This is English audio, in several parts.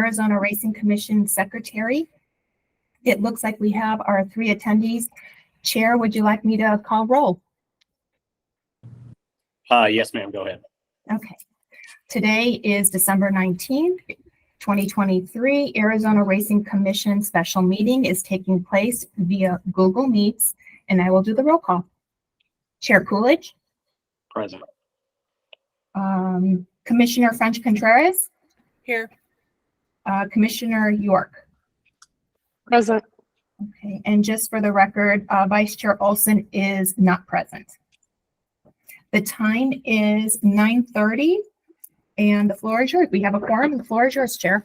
Arizona Racing Commission Secretary. It looks like we have our 3 attendees. Chair, would you like me to call roll? Yes, ma'am. Go ahead. Okay. Today is December 19th, 2023. Arizona Racing Commission special meeting is taking place via Google Meets, and I will do the roll call. Chair Coolidge. Present. Commissioner French-Contreras. Here. Commissioner York. Present. Okay, and just for the record, Vice Chair Olson is not present. The time is 9:30 and the floor is yours. We have a quorum and the floor is yours, Chair.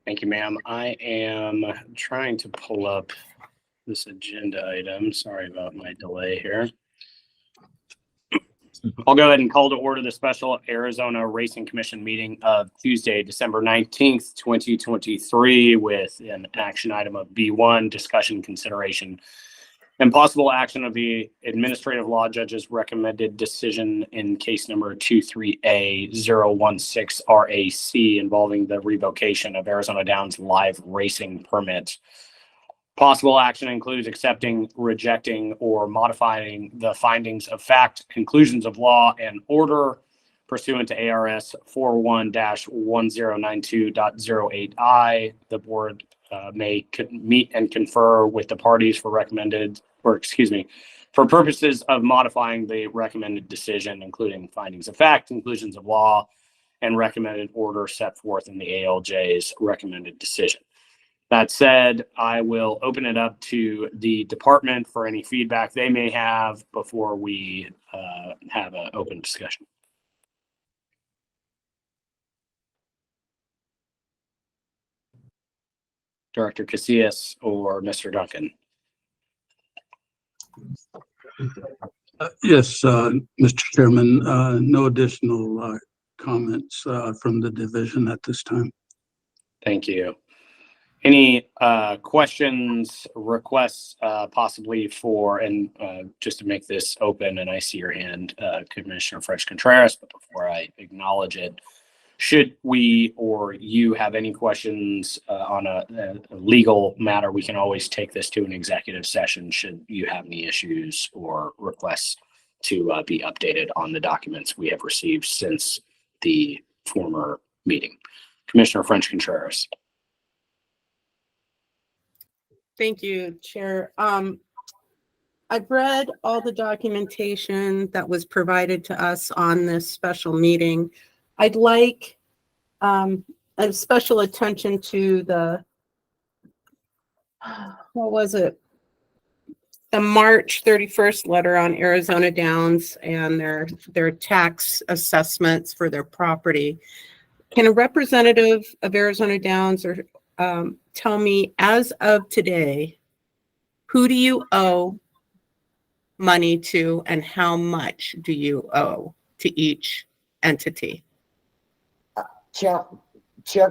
Thank you, ma'am. I am trying to pull up this agenda item. Sorry about my delay here. I'll go ahead and call to order the special Arizona Racing Commission meeting of Tuesday, December 19th, 2023, with an action item of B1, discussion, consideration, and possible action of the administrative law judge's recommended decision in case number 23A016 RAC involving the revocation of Arizona Downs live racing permit. Possible action includes accepting, rejecting, or modifying the findings of fact, conclusions of law, and order pursuant to ARS 41-1092.08I. The board may meet and confer with the parties for for purposes of modifying the recommended decision, including findings of fact, conclusions of law, and recommended order set forth in the ALJ's recommended decision. That said, I will open it up to the department for any feedback they may have before we have an open discussion. Director Casillas or Mr. Duncan? Yes, Mr. Chairman, no additional comments from the division at this time. Thank you. Any questions, requests, possibly for, and just to make this open, and I see your hand, Commissioner French-Contreras, but before I acknowledge it, should we or you have any questions on a legal matter, we can always take this to an executive session should you have any issues or requests to be updated on the documents we have received since the former meeting. Commissioner French-Contreras. Thank you, Chair. I've read all the documentation that was provided to us on this special meeting. I'd like a special attention to the, what was it? The March 31st letter on Arizona Downs and their tax assessments for their property. Can a representative of Arizona Downs or tell me, as of today, who do you owe money to and how much do you owe to each entity? Chair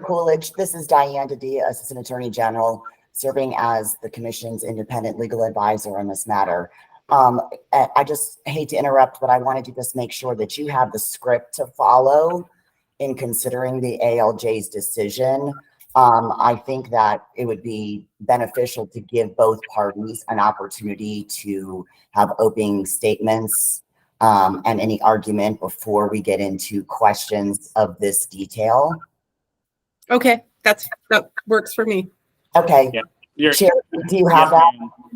Coolidge, this is Diane Dadia, Assistant Attorney General, serving as the Commission's independent legal advisor on this matter. I just hate to interrupt, but I wanted to just make sure that you have the script to follow in considering the ALJ's decision. I think that it would be beneficial to give both parties an opportunity to have opening statements and any argument before we get into questions of this detail. Okay, that works for me. Okay. Yeah. Chair, do you have that?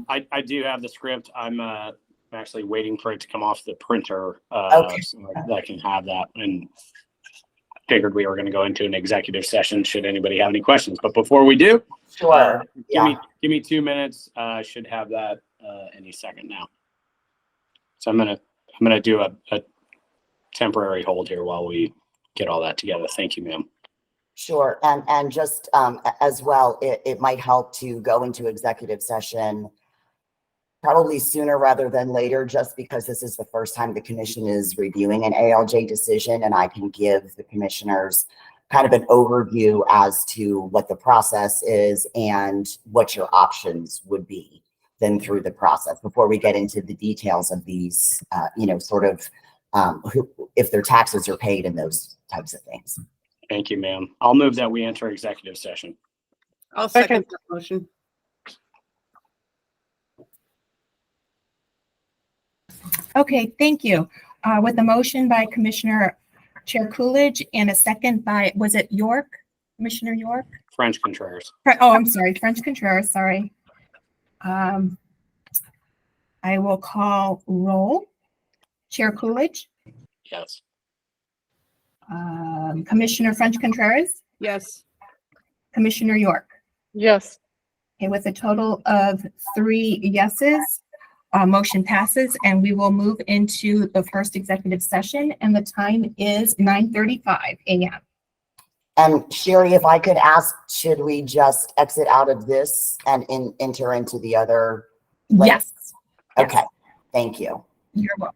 I do have the script. I'm actually waiting for it to come off the printer Okay. so that I can have that. And figured we were going to go into an executive session should anybody have any questions. But before we do, Sure. give me 2 minutes. I should have that any second now. So I'm gonna do a temporary hold here while we get all that together. Thank you, ma'am. Sure. And just as well, it might help to go into executive session probably sooner rather than later, just because this is the first time the commission is reviewing an ALJ decision, and I can give the commissioners kind of an overview as to what the process is and what your options would be then through the process before we get into the details of these, sort of if their taxes are paid and those types of things. Thank you, ma'am. I'll move that we enter executive session. I'll second that motion. Okay, thank you. With a motion by Commissioner Chair Coolidge and a second by, was it York? Commissioner York? French Contreras. Oh, I'm sorry, French Contreras, sorry. I will call roll. Chair Coolidge, Yes. Commissioner French Contreras, Yes. Commissioner York. Yes. Okay, with a total of 3 yeses, motion passes, and we will move into the first executive session, and the time is 9:35 a.m. And Sherry, if I could ask, should we just exit out of this and enter into the other? Yes. Okay, thank you. You're welcome.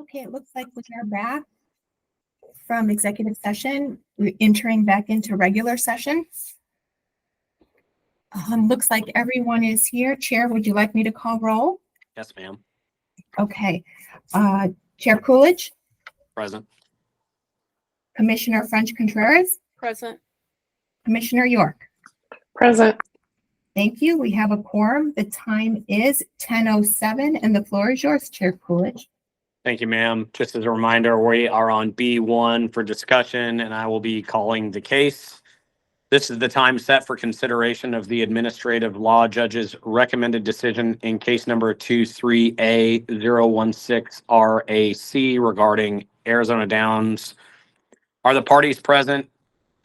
Okay, it looks like we are back from executive session. We're entering back into regular session. Looks like everyone is here. Chair, would you like me to call roll? Yes, ma'am. Okay. Chair Coolidge, Present. Commissioner French Contreras, Present. Commissioner York. Present. Thank you. We have a quorum. The time is 10:07 and the floor is yours, Chair Coolidge. Thank you, ma'am. Just as a reminder, we are on B1 for discussion, and I will be calling the case. This is the time set for consideration of the administrative law judge's recommended decision in case number 23A016RAC regarding Arizona Downs. Are the parties present?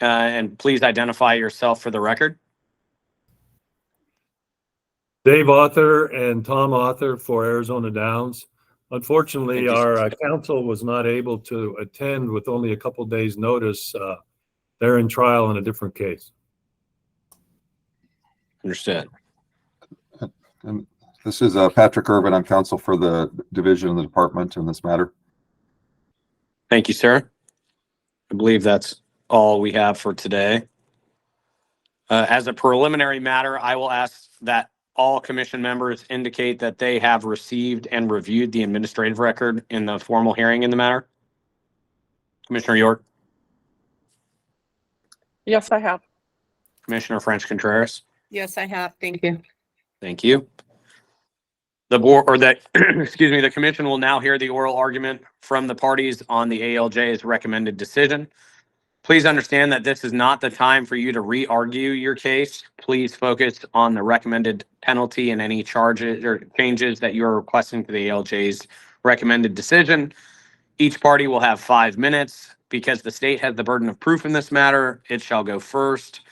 And please identify yourself for the record. Dave Author and Tom Author for Arizona Downs. Unfortunately, Thank you, our counsel was not able to attend with only a couple days' notice. They're in trial in a different case. Understood. And this is Patrick Irvin. I'm counsel for the division of the department in this matter. Thank you, sir. I believe that's all we have for today. As a preliminary matter, I will ask that all commission members indicate that they have received and reviewed the administrative record in the formal hearing in the matter. Commissioner York, Yes, I have. Commissioner French Contreras. Yes, I have. Thank you. Thank you. The board, or the, excuse me, the commission will now hear the oral argument from the parties on the ALJ's recommended decision. Please understand that this is not the time for you to re-argue your case. Please focus on the recommended penalty and any charges or changes that you're requesting to the ALJ's recommended decision. Each party will have 5 minutes. Because the state has the burden of proof in this matter, it shall go first.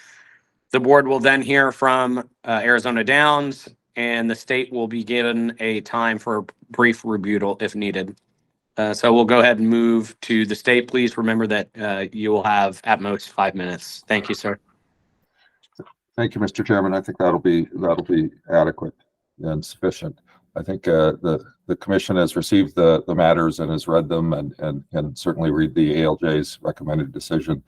The board will then hear from Arizona Downs, and the state will be given a time for a brief rebuttal if needed. So we'll go ahead and move to the state. Please remember that you will have at most 5 minutes. Thank you, sir. Thank you, Mr. Chairman. I think that'll be adequate and sufficient. I think the commission has received the matters and has read them and can certainly read the ALJ's recommended decision.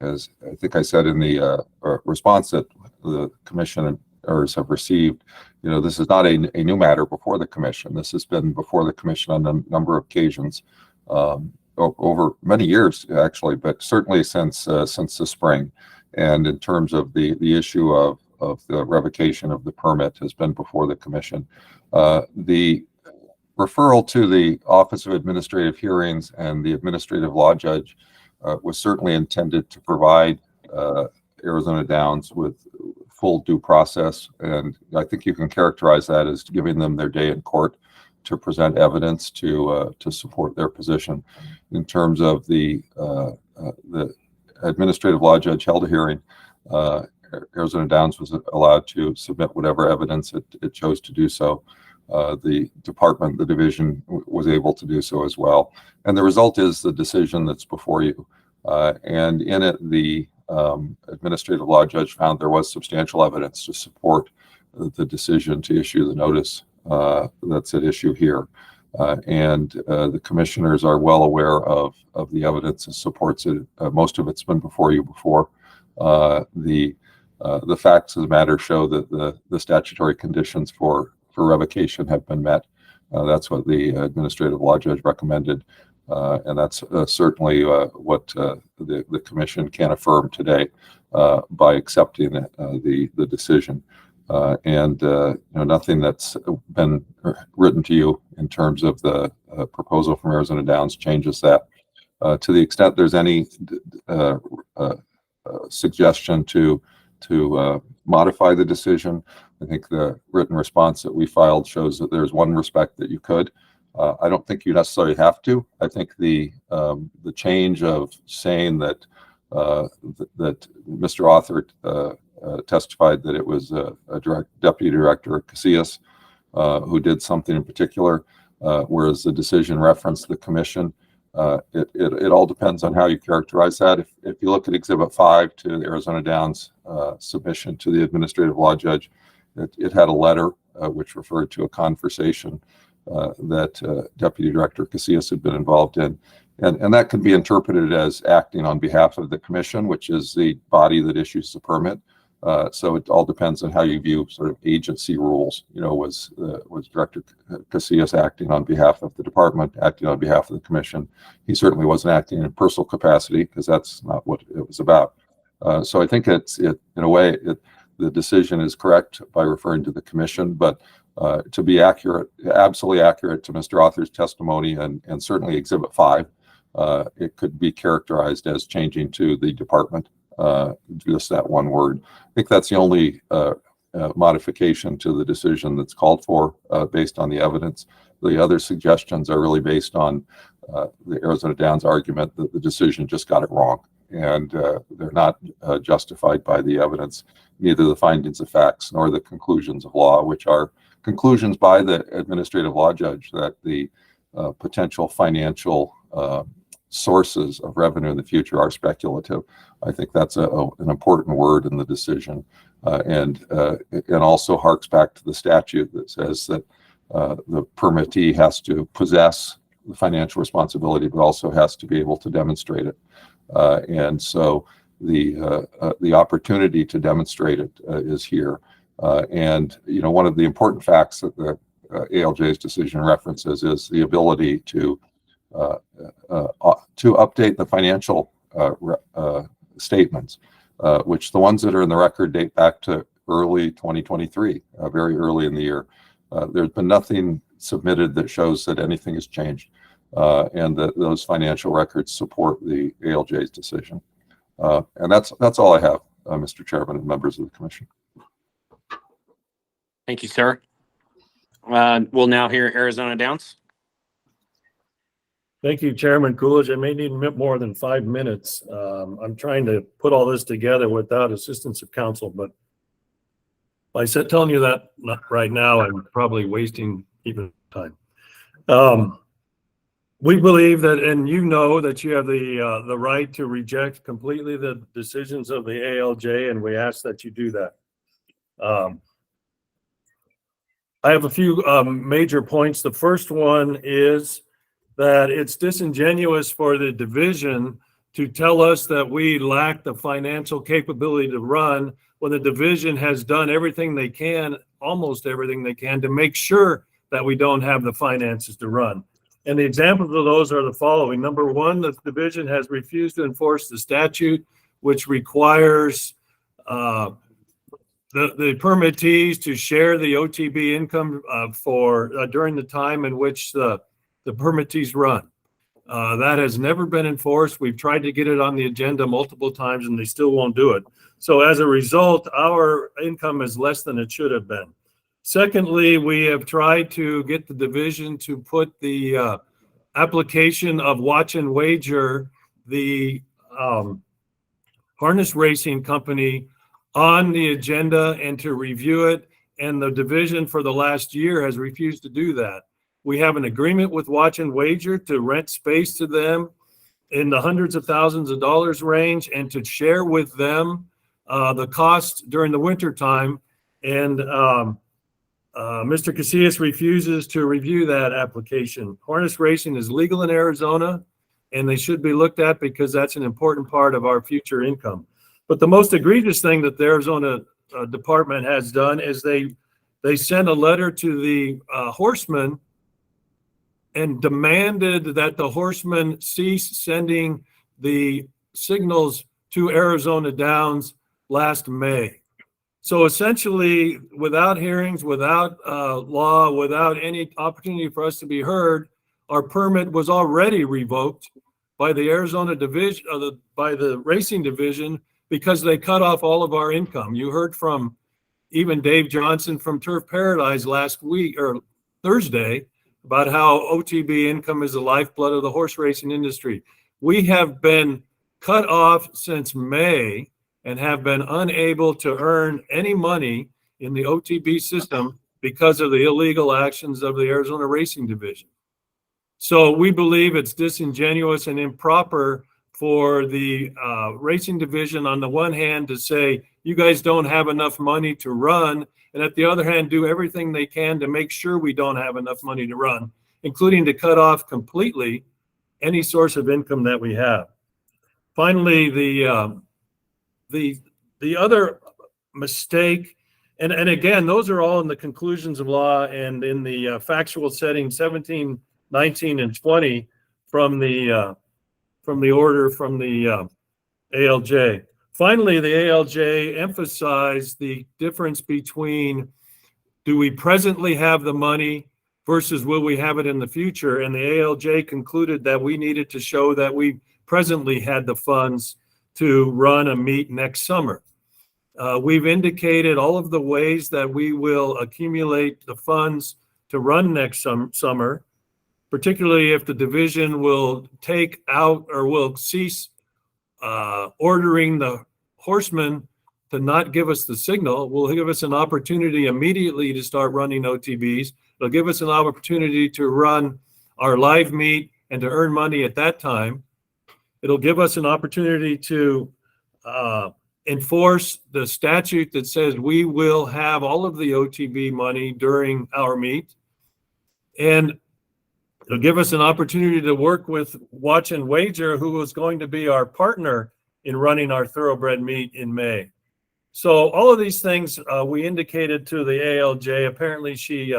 As I think I said in the response that the commissioners have received, this is not a new matter before the commission. This has been before the commission on a number of occasions over many years, actually, but certainly since the spring. And in terms of the issue of the revocation of the permit has been before the commission. The referral to the Office of Administrative Hearings and the administrative law judge was certainly intended to provide Arizona Downs with full due process. And I think you can characterize that as giving them their day in court to present evidence to support their position. In terms of the administrative law judge held a hearing, Arizona Downs was allowed to submit whatever evidence it chose to do so. The department, the division was able to do so as well. And the result is the decision that's before you. And in it, the administrative law judge found there was substantial evidence to support the decision to issue the notice that's at issue here. And the commissioners are well aware of the evidence that supports it. Most of it's been before you before. The facts of the matter show that the statutory conditions for revocation have been met. That's what the administrative law judge recommended. And that's certainly what the commission can affirm today by accepting the decision. And nothing that's been written to you in terms of the proposal from Arizona Downs changes that. To the extent there's any suggestion to modify the decision, I think the written response that we filed shows that there's one respect that you could. I don't think you necessarily have to. I think the change of saying that that Mr. Author testified that it was a deputy director at Casillas who did something in particular, whereas the decision referenced the commission. It all depends on how you characterize that. If you look at Exhibit 5 to the Arizona Downs submission to the administrative law judge, it had a letter which referred to a conversation that Deputy Director Casillas had been involved in. And that can be interpreted as acting on behalf of the commission, which is the body that issues the permit. So it all depends on how you view sort of agency rules. Was Director Casillas acting on behalf of the department, acting on behalf of the commission? He certainly wasn't acting in personal capacity, because that's not what it was about. So I think in a way, the decision is correct by referring to the commission, but to be accurate, absolutely accurate to Mr. Author's testimony and certainly Exhibit 5, it could be characterized as changing to the department, just that one word. I think that's the only modification to the decision that's called for based on the evidence. The other suggestions are really based on the Arizona Downs argument that the decision just got it wrong, and they're not justified by the evidence, neither the findings of facts nor the conclusions of law, which are conclusions by the administrative law judge that the potential financial sources of revenue in the future are speculative. I think that's an important word in the decision, and also harks back to the statute that says that the permittee has to possess the financial responsibility, but also has to be able to demonstrate it. And so the opportunity to demonstrate it is here. And one of the important facts that the ALJ's decision references is the ability to update the financial statements, which the ones that are in the record date back to early 2023, very early in the year. There's been nothing submitted that shows that anything has changed, and that those financial records support the ALJ's decision. And that's all I have, Mr. Chairman and members of the commission. Thank you, sir. We'll now hear Arizona Downs. Thank you, Chairman Coolidge. I may need more than 5 minutes. I'm trying to put all this together without assistance of counsel, but by telling you that right now, I'm probably wasting even time. We believe that, and that you have the right to reject completely the decisions of the ALJ, and we ask that you do that. I have a few major points. The first one is that it's disingenuous for the division to tell us that we lack the financial capability to run when the division has done everything they can, almost everything they can, to make sure that we don't have the finances to run. And the examples of those are the following. Number one, the division has refused to enforce the statute, which requires the permittees to share the OTB income during the time in which the permittees run. That has never been enforced. We've tried to get it on the agenda multiple times, and they still won't do it. So as a result, our income is less than it should have been. Secondly, we have tried to get the division to put the application of Watch and Wager, the harness racing company, on the agenda and to review it. And the division for the last year has refused to do that. We have an agreement with Watch and Wager to rent space to them in the hundreds of thousands of dollars range and to share with them the cost during the winter time. And Mr. Casillas refuses to review that application. Harness racing is legal in Arizona, and they should be looked at because that's an important part of our future income. But the most egregious thing that the Arizona department has done is they sent a letter to the horsemen and demanded that the horsemen cease sending the signals to Arizona Downs last May. So essentially, without hearings, without law, without any opportunity for us to be heard, our permit was already revoked by the Arizona division, by the racing division, because they cut off all of our income. You heard from even Dave Johnson from Turf Paradise last week or Thursday about how OTB income is the lifeblood of the horse racing industry. We have been cut off since May and have been unable to earn any money in the OTB system because of the illegal actions of the Arizona Racing Division. So we believe it's disingenuous and improper for the racing division on the one hand to say, you guys don't have enough money to run, and at the other hand, do everything they can to make sure we don't have enough money to run, including to cut off completely any source of income that we have. Finally, the other mistake, and again, those are all in the conclusions of law and in the factual setting 17, 19, and 20 from the order from the ALJ. Finally, the ALJ emphasized the difference between do we presently have the money versus will we have it in the future? And the ALJ concluded that we needed to show that we presently had the funds to run a meet next summer. We've indicated all of the ways that we will accumulate the funds to run next summer, particularly if the division will take out or will cease ordering the horsemen to not give us the signal. Will give us an opportunity immediately to start running OTBs. It'll give us an opportunity to run our live meet and to earn money at that time. It'll give us an opportunity to enforce the statute that says we will have all of the OTB money during our meet. And it'll give us an opportunity to work with Watch and Wager, who is going to be our partner in running our thoroughbred meet in May. So all of these things we indicated to the ALJ. Apparently she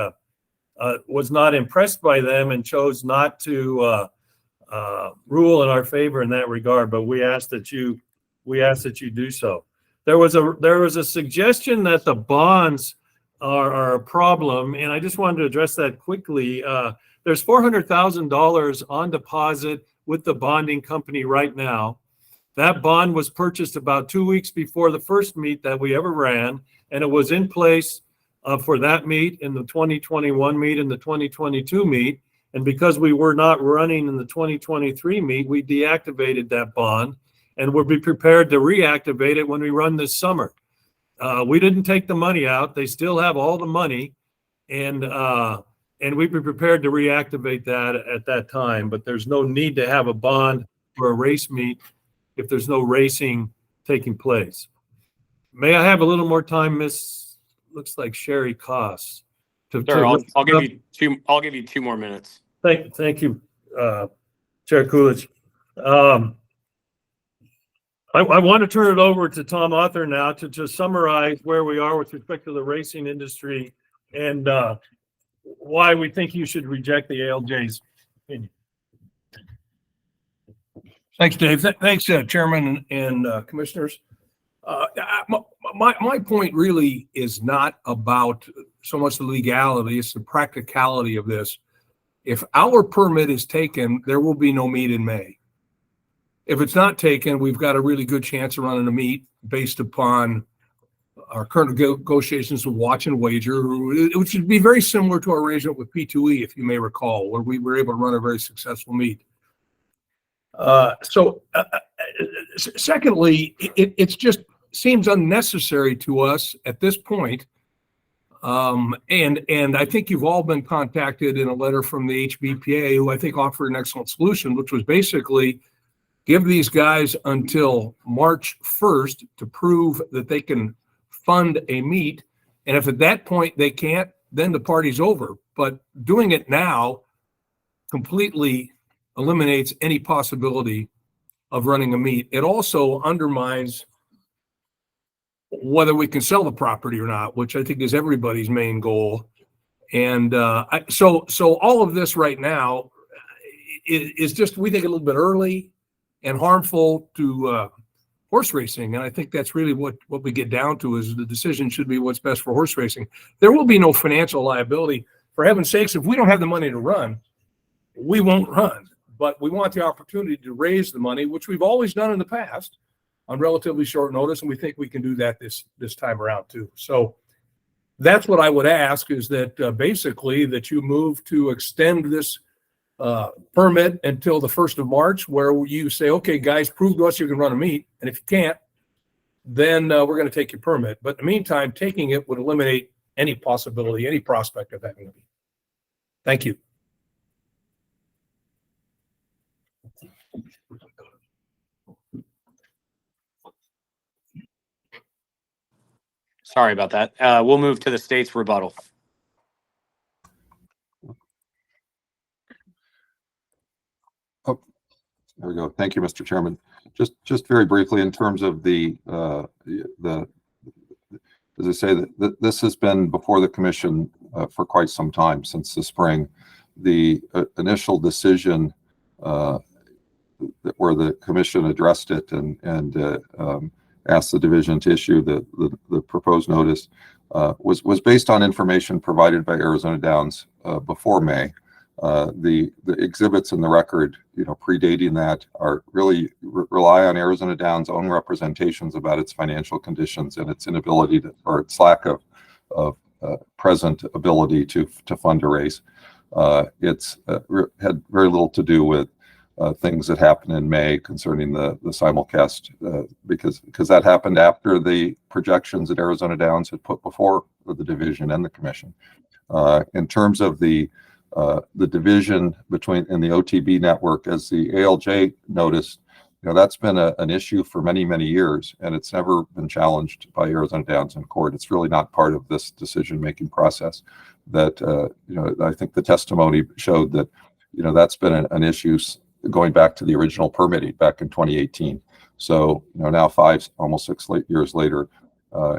was not impressed by them and chose not to rule in our favor in that regard, but we ask that you do so. There was a suggestion that the bonds are a problem, and I just wanted to address that quickly. There's $400,000 on deposit with the bonding company right now. That bond was purchased about 2 weeks before the first meet that we ever ran, and it was in place for that meet, in the 2021 meet, and the 2022 meet. And because we were not running in the 2023 meet, we deactivated that bond, and we'll be prepared to reactivate it when we run this summer. We didn't take the money out. They still have all the money, and we'd be prepared to reactivate that at that time. But there's no need to have a bond for a race meet if there's no racing taking place. May I have a little more time, Miss? Looks like Sherry Koss. Sure, I'll give you two. I'll give you 2 more minutes. Thank you, Chair Coolidge. I want to turn it over to Tom Author now to just summarize where we are with respect to the racing industry and why we think you should reject the ALJ's opinion. Thanks, Dave. Thanks, Chairman and Commissioners. My point really is not about so much the legality, it's the practicality of this. If our permit is taken, there will be no meet in May. If it's not taken, we've got a really good chance of running a meet based upon our current negotiations with Watch and Wager, which would be very similar to our arrangement with P2E, if you may recall, where we were able to run a very successful meet. Secondly, it just seems unnecessary to us at this point. And I think you've all been contacted in a letter from the HBPA, who I think offered an excellent solution, which was basically give these guys until March 1st to prove that they can fund a meet. And if at that point they can't, then the party's over. But doing it now completely eliminates any possibility of running a meet. It also undermines whether we can sell the property or not, which I think is everybody's main goal. And so all of this right now is just, we think, a little bit early and harmful to horse racing. And I think that's really what we get down to, is the decision should be what's best for horse racing. There will be no financial liability. For heaven's sakes, if we don't have the money to run, we won't run. But we want the opportunity to raise the money, which we've always done in the past on relatively short notice, and we think we can do that this time around too. So that's what I would ask, is that basically that you move to extend this permit until the 1st of March, where you say, okay, guys, prove to us you can run a meet. And if you can't, then we're going to take your permit. But in the meantime, taking it would eliminate any possibility, any prospect of having a meet. Thank you. Sorry about that. We'll move to the state's rebuttal. There we go. Thank you, Mr. Chairman. Just very briefly, in terms of as I say, this has been before the commission for quite some time, since the spring. The initial decision where the commission addressed it and asked the division to issue the proposed notice was based on information provided by Arizona Downs before May. The exhibits in the record, predating that, are really rely on Arizona Downs' own representations about its financial conditions and its inability to, or its lack of present ability to fund a race. It's had very little to do with things that happened in May concerning the simulcast, because that happened after the projections that Arizona Downs had put before the division and the commission. In terms of the division between in the OTB network, as the ALJ noticed, that's been an issue for many, many years, and it's never been challenged by Arizona Downs in court. It's really not part of this decision-making process. That I think the testimony showed that that's been an issue going back to the original permitting back in 2018. So now almost 6 years later,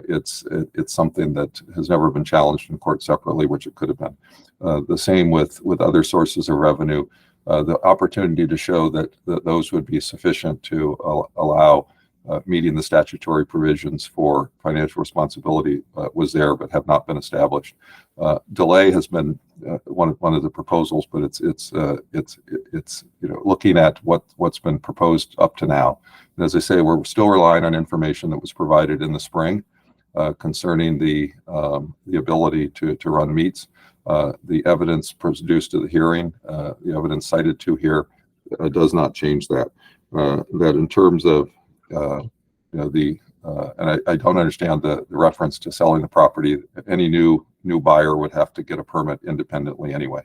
it's something that has never been challenged in court separately, which it could have been. The same with other sources of revenue. The opportunity to show that those would be sufficient to allow meeting the statutory provisions for financial responsibility was there, but have not been established. Delay has been one of the proposals, but it's looking at what's been proposed up to now. And as I say, we're still relying on information that was provided in the spring concerning the ability to run meets. The evidence produced at the hearing, the evidence cited to here, does not change that. That in terms of and I don't understand the reference to selling the property. Any new buyer would have to get a permit independently anyway.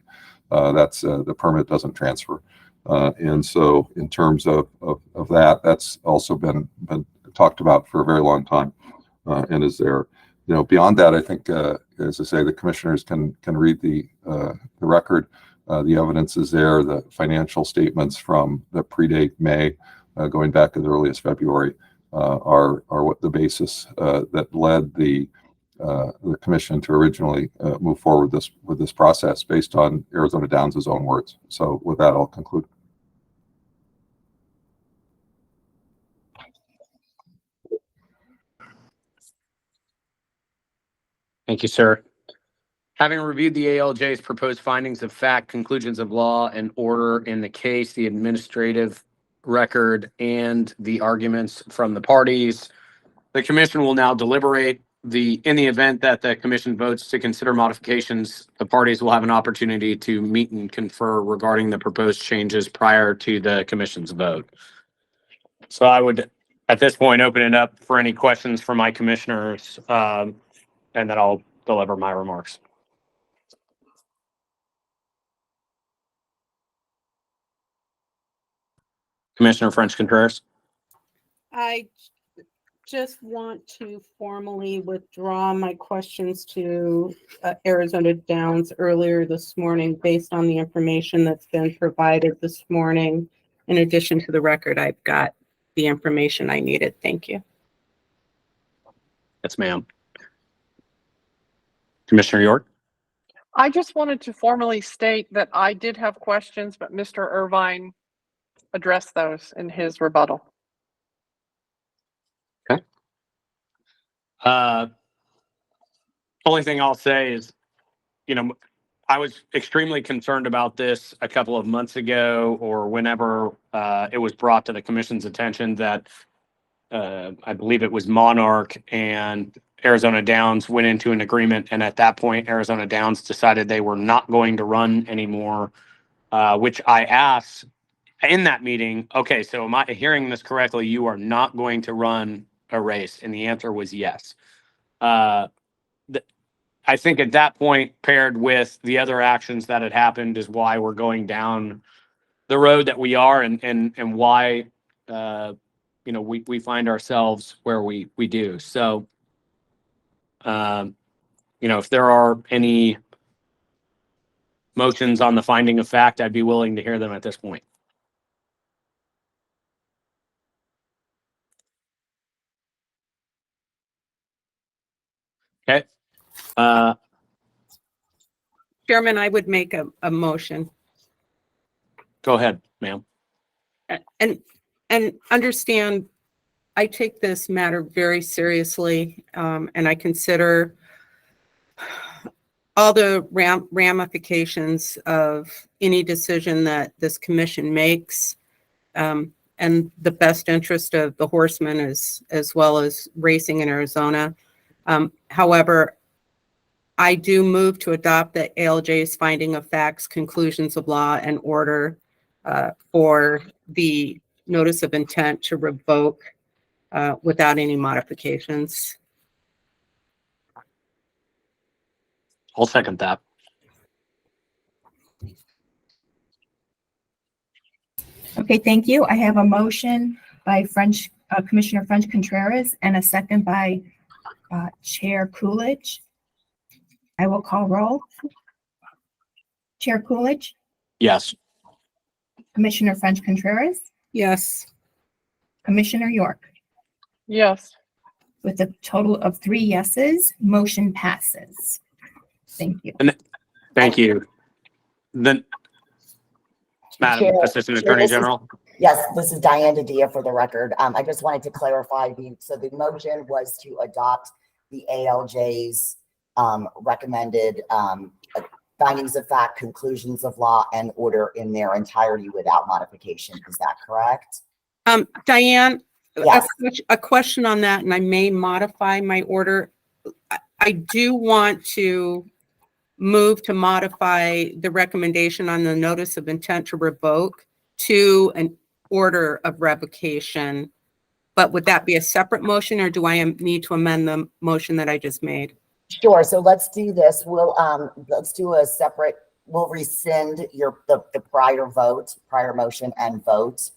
That's the permit doesn't transfer. And so in terms of that, that's also been talked about for a very long time, and is there. Beyond that, I think, as I say, the commissioners can read the record. The evidence is there. The financial statements from the predate May, going back as early as February, are what the basis that led the commission to originally move forward with this process based on Arizona Downs' own words. So with that, I'll conclude. Thank you, sir. Having reviewed the ALJ's proposed findings of fact, conclusions of law, and order in the case, the administrative record, and the arguments from the parties, the commission will now deliberate. In the event that the commission votes to consider modifications, the parties will have an opportunity to meet and confer regarding the proposed changes prior to the commission's vote. So I would, at this point, open it up for any questions from my commissioners, and then I'll deliver my remarks. Commissioner French Contreras. I just want to formally withdraw my questions to Arizona Downs earlier this morning based on the information that's been provided this morning. In addition to the record, I've got the information I needed. Thank you. Yes, ma'am. Commissioner York. I just wanted to formally state that I did have questions, but Mr. Irvine addressed those in his rebuttal. Okay. Only thing I'll say is, I was extremely concerned about this a couple of months ago, or whenever it was brought to the commission's attention that I believe it was Monarch and Arizona Downs went into an agreement. And at that point, Arizona Downs decided they were not going to run anymore, which I asked in that meeting, okay, so am I hearing this correctly? You are not going to run a race? And the answer was yes. I think at that point, paired with the other actions that had happened, is why we're going down the road that we are, and why we find ourselves where we do. So If there are any motions on the finding of fact, I'd be willing to hear them at this point. Okay. Chairman, I would make a motion. Go ahead, ma'am. And understand, I take this matter very seriously, and I consider all the ramifications of any decision that this commission makes, and the best interest of the horsemen as well as racing in Arizona. However, I do move to adopt the ALJ's finding of facts, conclusions of law, and order for the notice of intent to revoke without any modifications. I'll second that. Okay, thank you. I have a motion by Commissioner French Contreras and a second by Chair Coolidge. I will call roll. Chair Coolidge, Yes. Commissioner French Contreras, Yes. Commissioner York. Yes. With a total of 3 yeses, motion passes. Thank you. Thank you. Then, Madam Chair- Assistant Chair, Attorney this is- General. Yes, this is Diane Didia for the record. I just wanted to clarify so the motion was to adopt the ALJ's recommended findings of fact, conclusions of law, and order in their entirety without modification. Is that correct? Diane, Yes. a question on that, and I may modify my order. I do want to move to modify the recommendation on the notice of intent to revoke to an order of revocation. But would that be a separate motion, or do I need to amend the motion that I just made? Sure. So let's do this. Let's do a separate, we'll rescind the prior motion and vote.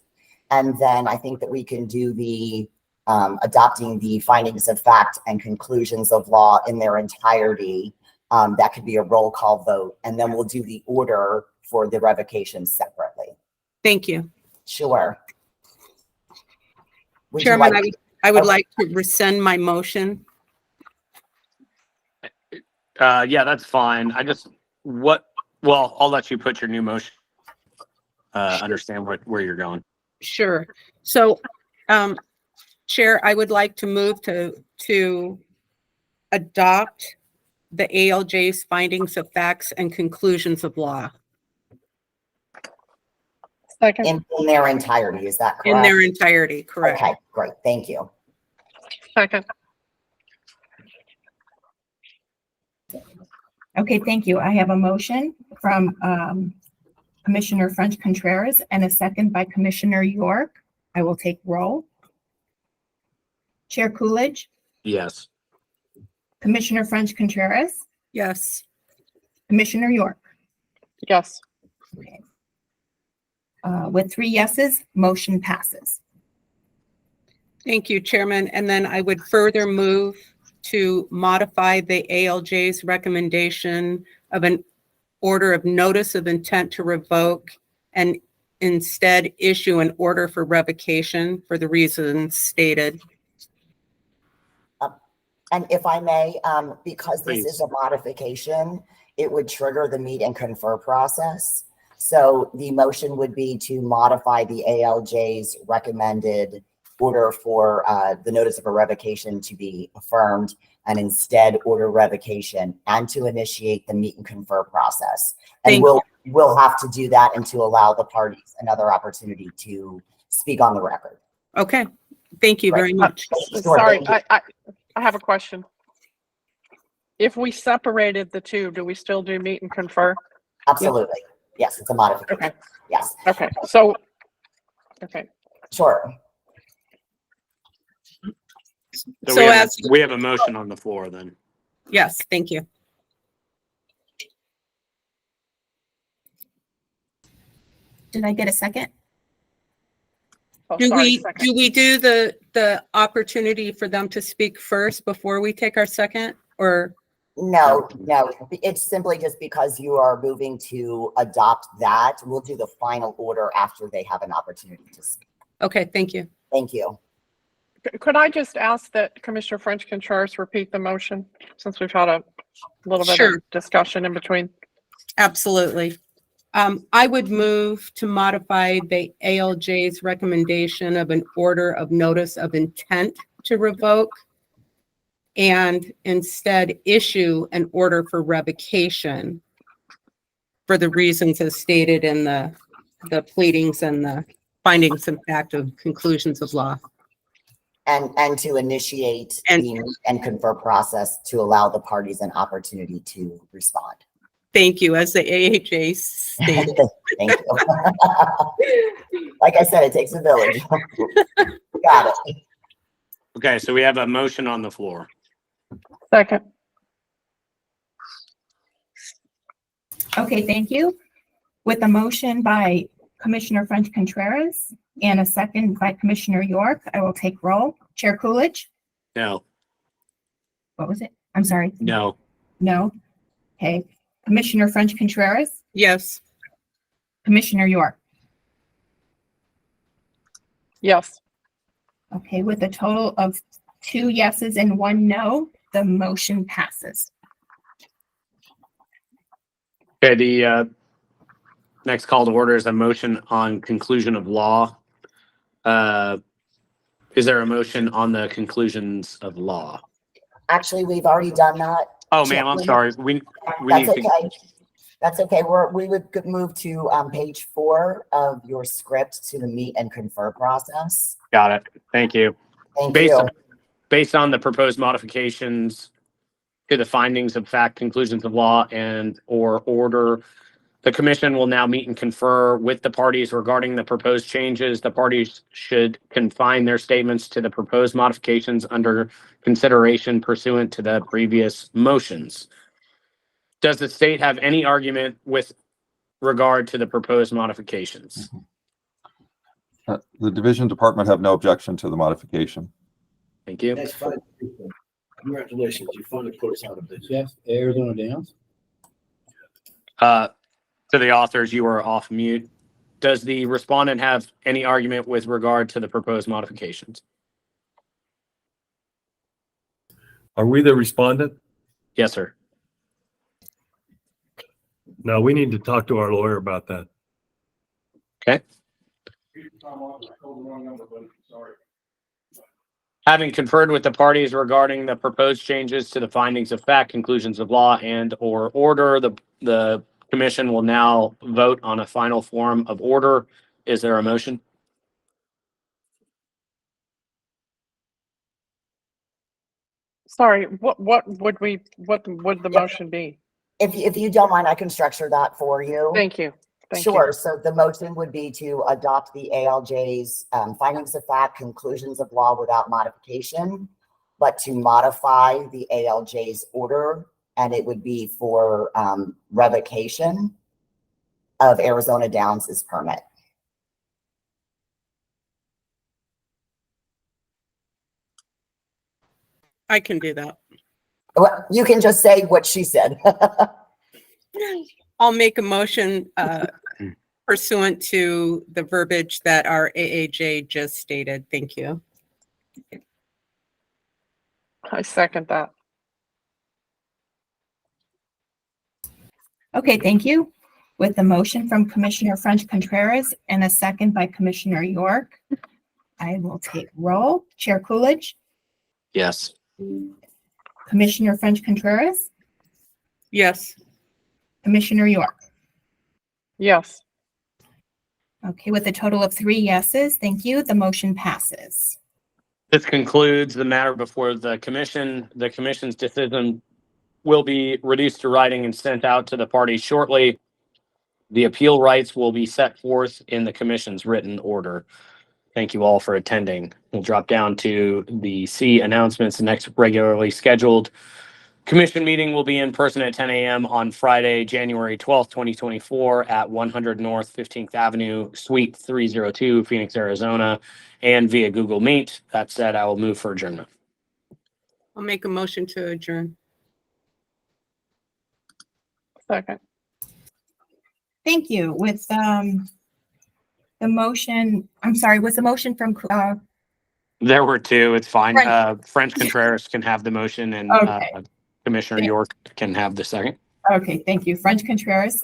And then I think that we can do the adopting the findings of fact and conclusions of law in their entirety. That could be a roll call vote. And then we'll do the order for the revocation separately. Thank you. Sure. Would you Chairman, like- I would Okay. like to rescind my motion. Yeah, that's fine. I'll let you put your new motion. Understand where you're going. Sure. So, Chair, I would like to move to adopt the ALJ's findings of facts and conclusions of law Second. in their entirety, is that correct? in their entirety, correct? Okay, great. Thank you. Second. Okay, thank you. I have a motion from Commissioner French Contreras and a second by Commissioner York. I will take roll. Chair Coolidge, Yes. Commissioner French Contreras, Yes. Commissioner York. Yes. Okay. With 3 yeses, motion passes. Thank you, Chairman. And then I would further move to modify the ALJ's recommendation of an order of notice of intent to revoke and instead issue an order for revocation for the reasons stated. And if I may, because this Please. is a modification, it would trigger the meet and confer process. So the motion would be to modify the ALJ's recommended order for the notice of a revocation to be affirmed and instead order revocation and to initiate the meet and confer process. And Thank we'll have to do that and to allow the parties another opportunity to speak on the record. Okay, thank you very much. Sure, Sorry, thank you. I have a question. If we separated the two, do we still do meet and confer? Absolutely. Yes, it's a modification. Okay. Yes, Okay, so, okay. sure. So as, we have a motion on the floor then. yes, thank you. Did I get a second? Oh, Do sorry, we, second. do we do the opportunity for them to speak first before we take our second? or? No, no, it's simply just because you are moving to adopt that. We'll do the final order after they have an opportunity to speak. Okay, thank you. Thank you. Could I just ask that Commissioner French Contreras repeat the motion since we've had a little bit Sure. of discussion in between? Absolutely. I would move to modify the ALJ's recommendation of an order of notice of intent to revoke and instead issue an order for revocation for the reasons as stated in the pleadings and the findings and fact of conclusions of law. And to initiate And- the meet and confer process to allow the parties an opportunity to respond. Thank you, as the AHA stated. Thank you. Like I said, it takes a village. Got it. Okay, so we have a motion on the floor. Second. Okay, thank you. With a motion by Commissioner French Contreras and a second by Commissioner York, I will take roll. Chair Coolidge? No, What was it? I'm sorry. no, No? Okay. Commissioner French Contreras? Yes. Commissioner York? Yes. Okay, with a total of 2 yeses and 1 no, the motion passes. okay, the next call to order is a motion on conclusion of law. Is there a motion on the conclusions of law? Actually, we've already done that. Oh, ma'am, I'm sorry. We That's need to, okay. That's okay. We would move to page 4 of your script to the meet and confer process. got it. Thank you. Thank Based you. on, based on the proposed modifications to the findings of fact, conclusions of law, and or order, the commission will now meet and confer with the parties regarding the proposed changes. The parties should confine their statements to the proposed modifications under consideration pursuant to the previous motions. Does the state have any argument with regard to the proposed modifications? The division department have no objection to the modification. Thank you. That's fine. Congratulations, you finally put us out of this. Yes, Arizona Downs. To the authors, you are off mute. Does the respondent have any argument with regard to the proposed modifications? Are we the respondent? Yes, sir. No, we need to talk to our lawyer about that. Okay. Having conferred with the parties regarding the proposed changes to the findings of fact, conclusions of law, and or order, the commission will now vote on a final form of order. Is there a motion? Sorry, what would the motion be? If you don't mind, I can structure that for you. Thank you. Thank you. Sure. So the motion would be to adopt the ALJ's findings of fact, conclusions of law without modification, but to modify the ALJ's order, and it would be for revocation of Arizona Downs' permit. I can do that. Well, you can just say what she said. I'll make a motion pursuant to the verbiage that our AAJ just stated. Thank you. I second that. Okay, thank you. With the motion from Commissioner French Contreras and a second by Commissioner York, I will take roll. Chair Coolidge, Yes. Commissioner French Contreras, Yes. Commissioner York. Yes. Okay, with a total of 3 yeses, thank you. The motion passes. This concludes the matter before the commission. The commission's decision will be reduced to writing and sent out to the parties shortly. The appeal rights will be set forth in the commission's written order. Thank you all for attending. We'll drop down to the C announcements. The next regularly scheduled commission meeting will be in person at 10 a.m. on Friday, January 12th, 2024 at 100 North 15th Avenue, Suite 302, Phoenix, Arizona, and via Google Meet. That said, I will move for adjournment. I'll make a motion to adjourn. Second. Thank you. With the motion, I'm sorry, was the motion from There were two. It's fine. French. French Contreras can have the motion and Okay. Commissioner Thank- York can have the second. Okay, thank you. French Contreras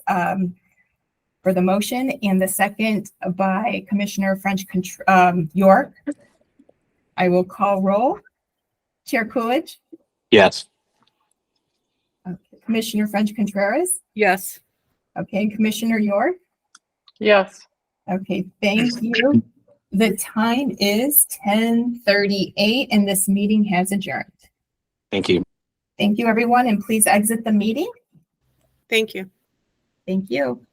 for the motion and the second by Commissioner York. I will call roll. Chair Coolidge, Yes. Commissioner French Contreras, Yes. okay, and Commissioner York. Yes. Okay, thank you. The time is 10:38 and this meeting has adjourned. Thank you. Thank you, everyone, and please exit the meeting. Thank you. Thank you.